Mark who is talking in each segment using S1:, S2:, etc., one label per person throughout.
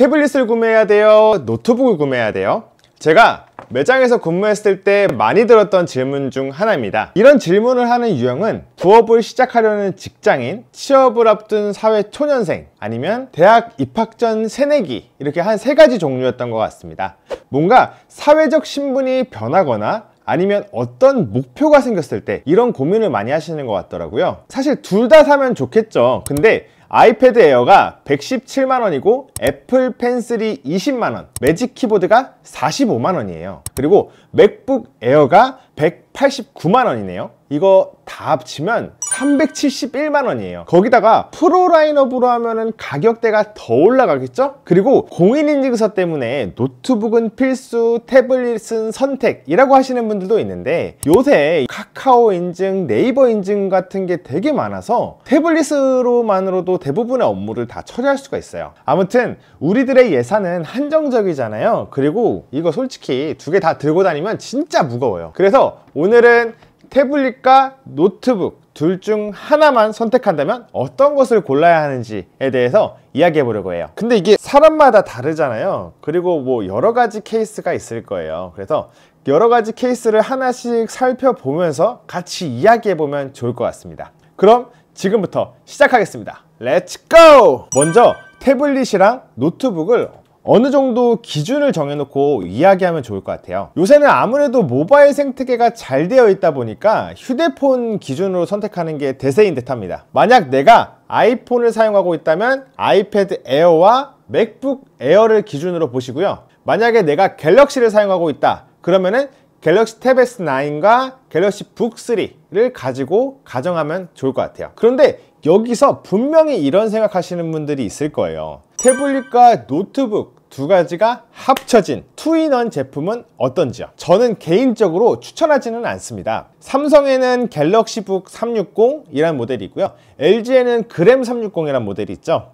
S1: 태블릿을 구매해야 돼요? 노트북을 구매해야 돼요? 제가 매장에서 근무했을 때 많이 들었던 질문 중 하나입니다. 이런 질문을 하는 유형은 부업을 시작하려는 직장인, 취업을 앞둔 사회 초년생, 아니면 대학 입학 전 새내기, 이렇게 한 세 가지 종류였던 것 같습니다. 뭔가 사회적 신분이 변하거나 아니면 어떤 목표가 생겼을 때 이런 고민을 많이 하시는 것 같더라고요. 사실 둘 다 사면 좋겠죠. 근데 아이패드 에어가 117만원이고 애플 펜슬이 20만원, 매직 키보드가 45만원이에요. 그리고 맥북 에어가 189만원이네요. 이거 다 합치면 371만원이에요. 거기다가 프로 라인업으로 하면은 가격대가 더 올라가겠죠? 그리고 공인인증서 때문에 노트북은 필수, 태블릿은 선택이라고 하시는 분들도 있는데, 요새 카카오 인증, 네이버 인증 같은 게 되게 많아서 태블릿으로만으로도 대부분의 업무를 다 처리할 수가 있어요. 아무튼 우리들의 예산은 한정적이잖아요. 그리고 이거 솔직히 두 개 다 들고 다니면 진짜 무거워요. 그래서 오늘은 태블릿과 노트북 둘 중 하나만 선택한다면 어떤 것을 골라야 하는지에 대해서 이야기해 보려고 해요. 근데 이게 사람마다 다르잖아요. 그리고 뭐 여러 가지 케이스가 있을 거예요. 그래서 여러 가지 케이스를 하나씩 살펴보면서 같이 이야기해 보면 좋을 것 같습니다. 그럼 지금부터 시작하겠습니다. 렛츠 고! 먼저 태블릿이랑 노트북을 어느 정도 기준을 정해놓고 이야기하면 좋을 것 같아요. 요새는 아무래도 모바일 생태계가 잘 되어 있다 보니까 휴대폰 기준으로 선택하는 게 대세인 듯 합니다. 만약 내가 아이폰을 사용하고 있다면 아이패드 에어와 맥북 에어를 기준으로 보시고요. 만약에 내가 갤럭시를 사용하고 있다 그러면은 갤럭시 탭 S9과 갤럭시 북 3를 가지고 가정하면 좋을 것 같아요. 그런데 여기서 분명히 이런 생각하시는 분들이 있을 거예요. 태블릿과 노트북 두 가지가 합쳐진 투인원 제품은 어떤지요? 저는 개인적으로 추천하지는 않습니다. 삼성에는 갤럭시북 360이라는 모델이 있고요. LG에는 그램 360이라는 모델이 있죠.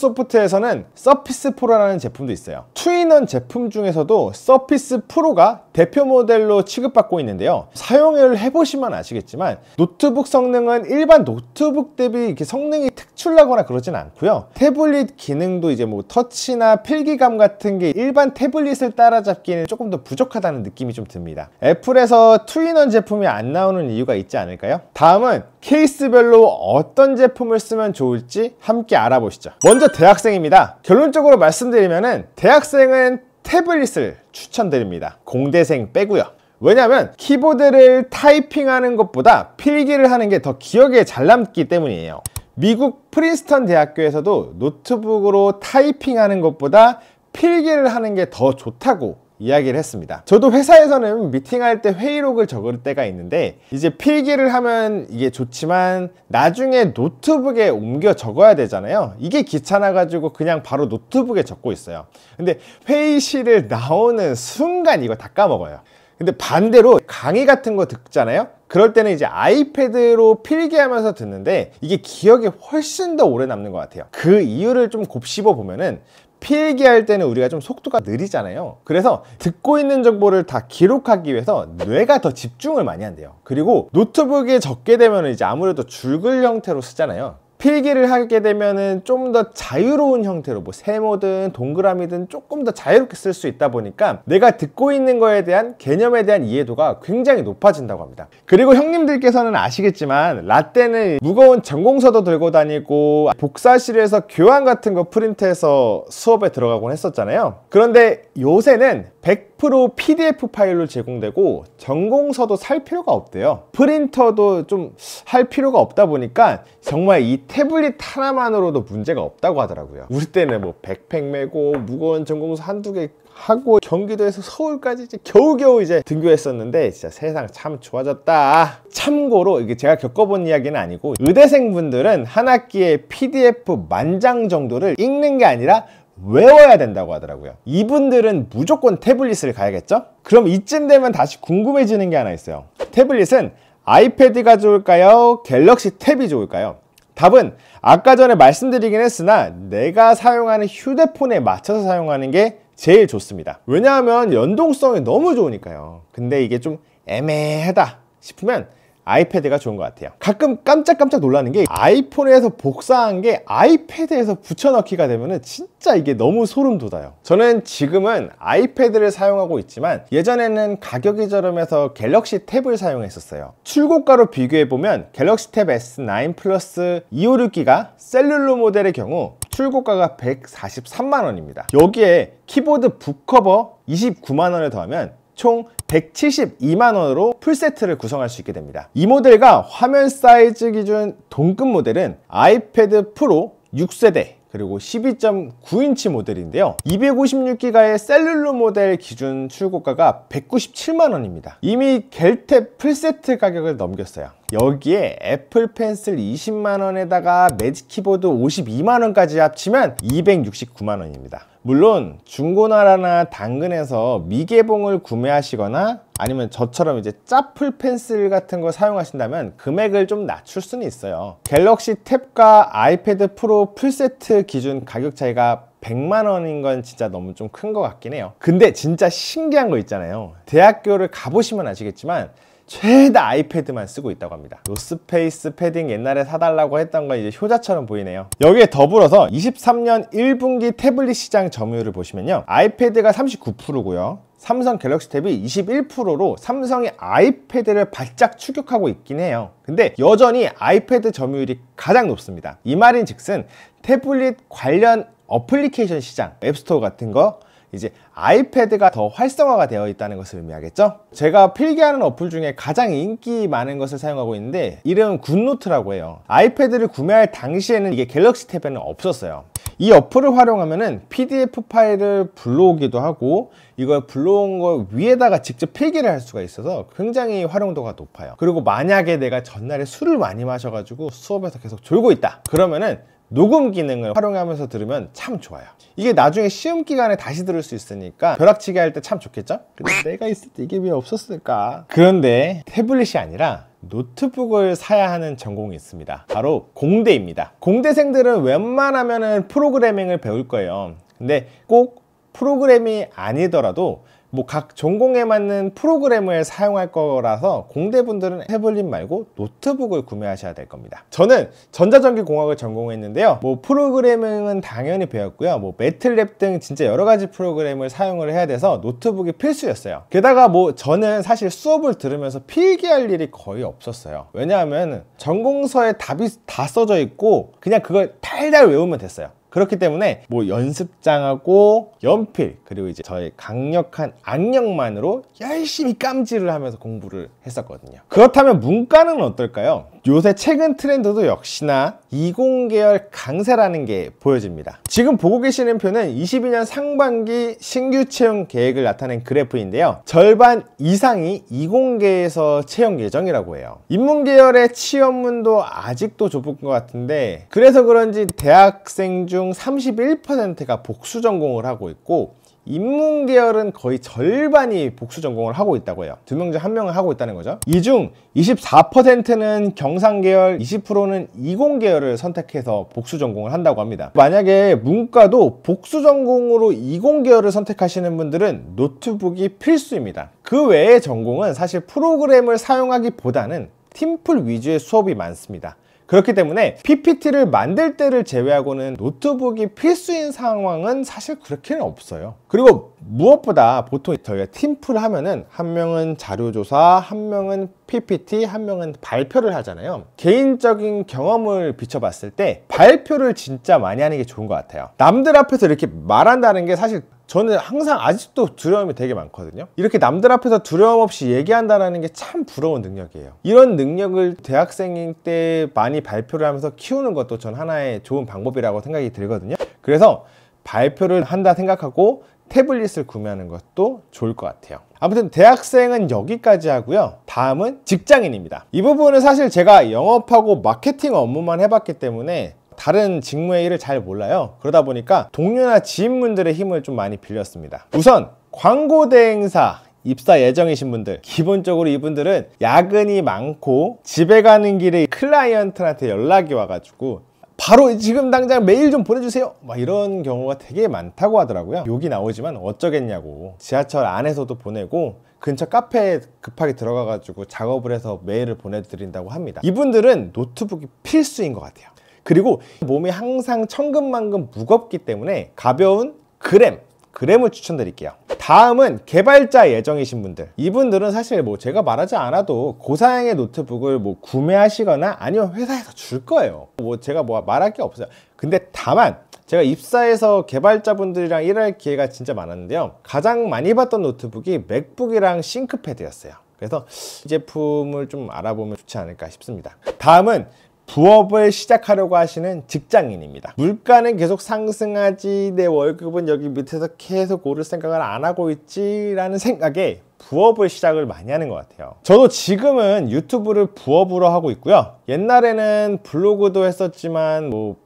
S1: 마이크로소프트에서는 서피스 프로라는 제품도 있어요. 투인원 제품 중에서도 서피스 프로가 대표 모델로 취급받고 있는데요. 사용을 해보시면 아시겠지만 노트북 성능은 일반 노트북 대비 이렇게 성능이 특출나거나 그러진 않고요. 태블릿 기능도 이제 뭐 터치나 필기감 같은 게 일반 태블릿을 따라잡기에는 조금 더 부족하다는 느낌이 좀 듭니다. 애플에서 투인원 제품이 안 나오는 이유가 있지 않을까요? 다음은 케이스별로 어떤 제품을 쓰면 좋을지 함께 알아보시죠. 먼저 대학생입니다. 결론적으로 말씀드리면은 대학생은 태블릿을 추천드립니다. 공대생 빼고요. 왜냐하면 키보드를 타이핑하는 것보다 필기를 하는 게 더 기억에 잘 남기 때문이에요. 미국 프린스턴 대학교에서도 노트북으로 타이핑하는 것보다 필기를 하는 게 더 좋다고 이야기를 했습니다. 저도 회사에서는 미팅할 때 회의록을 적을 때가 있는데, 이제 필기를 하면 이게 좋지만 나중에 노트북에 옮겨 적어야 되잖아요. 이게 귀찮아가지고 그냥 바로 노트북에 적고 있어요. 근데 회의실을 나오는 순간 이거 다 까먹어요. 근데 반대로 강의 같은 거 듣잖아요. 그럴 때는 이제 아이패드로 필기하면서 듣는데 이게 기억에 훨씬 더 오래 남는 것 같아요. 그 이유를 좀 곱씹어 보면은 필기할 때는 우리가 좀 속도가 느리잖아요. 그래서 듣고 있는 정보를 다 기록하기 위해서 뇌가 더 집중을 많이 한대요. 그리고 노트북에 적게 되면 이제 아무래도 줄글 형태로 쓰잖아요. 필기를 하게 되면은 좀 더 자유로운 형태로 뭐 세모든 동그라미든 조금 더 자유롭게 쓸 수 있다 보니까 내가 듣고 있는 거에 대한 개념에 대한 이해도가 굉장히 높아진다고 합니다. 그리고 형님들께서는 아시겠지만 라떼는 무거운 전공서도 들고 다니고 복사실에서 교환 같은 거 프린트해서 수업에 들어가곤 했었잖아요. 그런데 요새는 100% PDF 파일로 제공되고 전공서도 살 필요가 없대요. 프린터도 좀 할 필요가 없다 보니까 정말 이 태블릿 하나만으로도 문제가 없다고 하더라고요. 우리 때는 뭐 백팩 메고 무거운 전공서 한두 개 하고 경기도에서 서울까지 이제 겨우겨우 이제 등교했었는데 진짜 세상 참 좋아졌다. 참고로 이게 제가 겪어본 이야기는 아니고 의대생 분들은 한 학기에 PDF 만장 정도를 읽는 게 아니라 외워야 된다고 하더라고요. 이분들은 무조건 태블릿을 가야겠죠? 그럼 이쯤 되면 다시 궁금해지는 게 하나 있어요. 태블릿은 아이패드가 좋을까요? 갤럭시 탭이 좋을까요? 답은 아까 전에 말씀드리긴 했으나 내가 사용하는 휴대폰에 맞춰서 사용하는 게 제일 좋습니다. 왜냐하면 연동성이 너무 좋으니까요. 근데 이게 좀 애매하다 싶으면 아이패드가 좋은 것 같아요. 가끔 깜짝깜짝 놀라는 게 아이폰에서 복사한 게 아이패드에서 붙여넣기가 되면은 진짜 이게 너무 소름 돋아요. 저는 지금은 아이패드를 사용하고 있지만 예전에는 가격이 저렴해서 갤럭시 탭을 사용했었어요. 출고가로 비교해보면 갤럭시 탭 S9 플러스 256기가 셀룰러 모델의 경우 출고가가 143만원입니다. 여기에 키보드 북커버 29만원을 더하면 총 172만원으로 풀세트를 구성할 수 있게 됩니다. 이 모델과 화면 사이즈 기준 동급 모델은 아이패드 프로 6세대 그리고 12.9인치 모델인데요. 256기가의 셀룰러 모델 기준 출고가가 197만원입니다. 이미 갤탭 풀세트 가격을 넘겼어요. 여기에 애플 펜슬 20만원에다가 매직 키보드 52만원까지 합치면 269만원입니다. 물론 중고나라나 당근에서 미개봉을 구매하시거나 아니면 저처럼 이제 짜풀 펜슬 같은 거 사용하신다면 금액을 좀 낮출 수는 있어요. 갤럭시 탭과 아이패드 프로 풀세트 기준 가격 차이가 100만원인 건 진짜 너무 좀 큰 것 같긴 해요. 근데 진짜 신기한 거 있잖아요. 대학교를 가보시면 아시겠지만 최다 아이패드만 쓰고 있다고 합니다. 노스페이스 패딩 옛날에 사달라고 했던 건 이제 효자처럼 보이네요. 여기에 더불어서 23년 1분기 태블릿 시장 점유율을 보시면요, 아이패드가 39%고요 삼성 갤럭시 탭이 21%로 삼성이 아이패드를 바짝 추격하고 있긴 해요. 근데 여전히 아이패드 점유율이 가장 높습니다. 이 말인즉슨 태블릿 관련 어플리케이션 시장, 앱스토어 같은 거 이제 아이패드가 더 활성화가 되어 있다는 것을 의미하겠죠? 제가 필기하는 어플 중에 가장 인기 많은 것을 사용하고 있는데 이름은 굿노트라고 해요. 아이패드를 구매할 당시에는 이게 갤럭시 탭에는 없었어요. 이 어플을 활용하면은 PDF 파일을 불러오기도 하고 이걸 불러온 거 위에다가 직접 필기를 할 수가 있어서 굉장히 활용도가 높아요. 그리고 만약에 내가 전날에 술을 많이 마셔가지고 수업에서 계속 졸고 있다 그러면은 녹음 기능을 활용하면서 들으면 참 좋아요. 이게 나중에 시험 기간에 다시 들을 수 있으니까 벼락치기 할 때 참 좋겠죠? 근데 내가 있을 때 이게 왜 없었을까? 그런데 태블릿이 아니라 노트북을 사야 하는 전공이 있습니다. 바로 공대입니다. 공대생들은 웬만하면 프로그래밍을 배울 거예요. 근데 꼭 프로그램이 아니더라도 뭐 각 전공에 맞는 프로그램을 사용할 거라서 공대분들은 태블릿 말고 노트북을 구매하셔야 될 겁니다. 저는 전자전기공학을 전공했는데요, 뭐 프로그래밍은 당연히 배웠고요, 뭐 매틀랩 등 진짜 여러 가지 프로그램을 사용을 해야 돼서 노트북이 필수였어요. 게다가 뭐 저는 사실 수업을 들으면서 필기할 일이 거의 없었어요. 왜냐하면 전공서에 답이 다 써져 있고 그냥 그걸 달달 외우면 됐어요. 그렇기 때문에 뭐 연습장하고 연필 그리고 이제 저의 강력한 악력만으로 열심히 깜질을 하면서 공부를 했었거든요. 그렇다면 문과는 어떨까요? 요새 최근 트렌드도 역시나 이공계열 강세라는 게 보여집니다. 지금 보고 계시는 표는 22년 상반기 신규 채용 계획을 나타낸 그래프인데요, 절반 이상이 이공계에서 채용 예정이라고 해요. 인문계열의 취업문도 아직도 좁은 것 같은데 그래서 그런지 대학생 중 31%가 복수 전공을 하고 있고 인문계열은 거의 절반이 복수 전공을 하고 있다고 해요. 2명 중 1명은 하고 있다는 거죠. 이 중 24%는 경상계열, 20%는 이공계열을 선택해서 복수 전공을 한다고 합니다. 만약에 문과도 복수 전공으로 이공계열을 선택하시는 분들은 노트북이 필수입니다. 그 외의 전공은 사실 프로그램을 사용하기보다는 팀플 위주의 수업이 많습니다. 그렇기 때문에 PPT를 만들 때를 제외하고는 노트북이 필수인 상황은 사실 그렇게는 없어요. 그리고 무엇보다 보통 저희가 팀플 하면은 한 명은 자료조사, 한 명은 PPT, 한 명은 발표를 하잖아요. 개인적인 경험을 비춰봤을 때 발표를 진짜 많이 하는 게 좋은 것 같아요. 남들 앞에서 이렇게 말한다는 게 사실 저는 항상 아직도 두려움이 되게 많거든요. 이렇게 남들 앞에서 두려움 없이 얘기한다는 게 참 부러운 능력이에요. 이런 능력을 대학생 때 많이 발표를 하면서 키우는 것도 전 하나의 좋은 방법이라고 생각이 들거든요. 그래서 발표를 한다 생각하고 태블릿을 구매하는 것도 좋을 것 같아요. 아무튼 대학생은 여기까지 하고요. 다음은 직장인입니다. 이 부분은 사실 제가 영업하고 마케팅 업무만 해봤기 때문에 다른 직무의 일을 잘 몰라요. 그러다 보니까 동료나 지인분들의 힘을 좀 많이 빌렸습니다. 우선 광고 대행사 입사 예정이신 분들, 기본적으로 이분들은 야근이 많고 집에 가는 길에 클라이언트한테 연락이 와가지고 바로 지금 당장 메일 좀 보내주세요 막 이런 경우가 되게 많다고 하더라고요. 욕이 나오지만 어쩌겠냐고. 지하철 안에서도 보내고 근처 카페에 급하게 들어가가지고 작업을 해서 메일을 보내드린다고 합니다. 이분들은 노트북이 필수인 것 같아요. 그리고 몸이 항상 천근만근 무겁기 때문에 가벼운 그램을 추천드릴게요. 다음은 개발자 예정이신 분들, 이분들은 사실 뭐 제가 말하지 않아도 고사양의 노트북을 뭐 구매하시거나 아니면 회사에서 줄 거예요. 뭐 제가 뭐 말할 게 없어요. 근데 다만 제가 입사해서 개발자분들이랑 일할 기회가 진짜 많았는데요, 가장 많이 봤던 노트북이 맥북이랑 싱크패드였어요. 그래서 이 제품을 좀 알아보면 좋지 않을까 싶습니다. 다음은 부업을 시작하려고 하시는 직장인입니다. 물가는 계속 상승하지, 내 월급은 여기 밑에서 계속 오를 생각을 안 하고 있지 라는 생각에 부업을 시작을 많이 하는 것 같아요. 저도 지금은 유튜브를 부업으로 하고 있고요. 옛날에는 블로그도 했었지만 뭐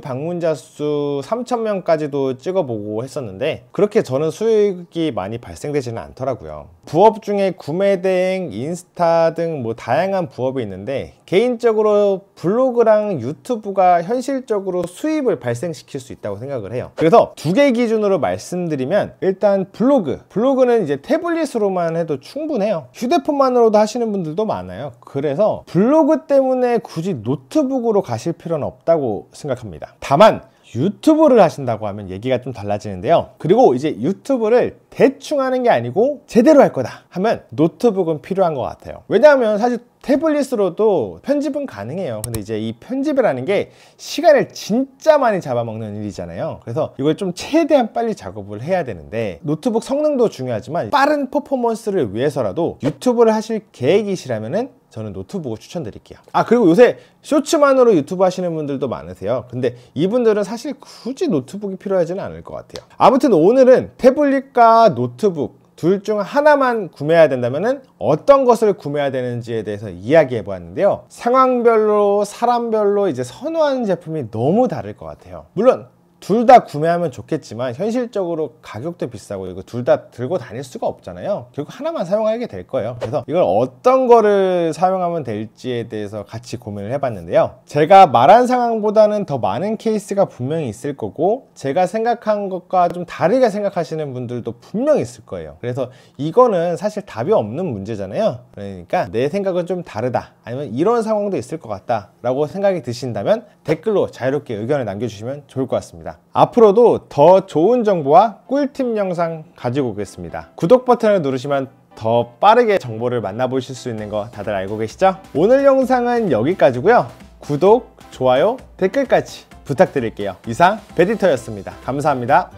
S1: 방문자 수 3,000명까지도 찍어보고 했었는데 그렇게 저는 수익이 많이 발생되지는 않더라고요. 부업 중에 구매 대행, 인스타 등 뭐 다양한 부업이 있는데 개인적으로 블로그랑 유튜브가 현실적으로 수입을 발생시킬 수 있다고 생각을 해요. 그래서 두 개 기준으로 말씀드리면, 일단 블로그는 이제 태블릿으로만 해도 충분해요. 휴대폰만으로도 하시는 분들도 많아요. 그래서 블로그 때문에 굳이 노트북으로 가실 필요는 없다고 생각합니다. 다만 유튜브를 하신다고 하면 얘기가 좀 달라지는데요. 그리고 이제 유튜브를 대충 하는 게 아니고 제대로 할 거다 하면 노트북은 필요한 것 같아요. 왜냐하면 사실 태블릿으로도 편집은 가능해요. 근데 이제 이 편집이라는 게 시간을 진짜 많이 잡아먹는 일이잖아요. 그래서 이걸 좀 최대한 빨리 작업을 해야 되는데, 노트북 성능도 중요하지만 빠른 퍼포먼스를 위해서라도 유튜브를 하실 계획이시라면은 저는 노트북을 추천드릴게요. 그리고 요새 쇼츠만으로 유튜브 하시는 분들도 많으세요. 근데 이분들은 사실 굳이 노트북이 필요하지는 않을 것 같아요. 아무튼 오늘은 태블릿과 노트북 둘 중 하나만 구매해야 된다면 어떤 것을 구매해야 되는지에 대해서 이야기해 보았는데요. 상황별로, 사람별로 이제 선호하는 제품이 너무 다를 것 같아요. 물론 둘 다 구매하면 좋겠지만 현실적으로 가격도 비싸고 이거 둘 다 들고 다닐 수가 없잖아요. 결국 하나만 사용하게 될 거예요. 그래서 이걸 어떤 거를 사용하면 될지에 대해서 같이 고민을 해봤는데요. 제가 말한 상황보다는 더 많은 케이스가 분명히 있을 거고, 제가 생각한 것과 좀 다르게 생각하시는 분들도 분명히 있을 거예요. 그래서 이거는 사실 답이 없는 문제잖아요. 그러니까 내 생각은 좀 다르다, 아니면 이런 상황도 있을 것 같다 라고 생각이 드신다면 댓글로 자유롭게 의견을 남겨주시면 좋을 것 같습니다. 앞으로도 더 좋은 정보와 꿀팁 영상 가지고 오겠습니다. 구독 버튼을 누르시면 더 빠르게 정보를 만나보실 수 있는 거 다들 알고 계시죠? 오늘 영상은 여기까지고요. 구독, 좋아요, 댓글까지 부탁드릴게요. 이상 베디터였습니다. 감사합니다.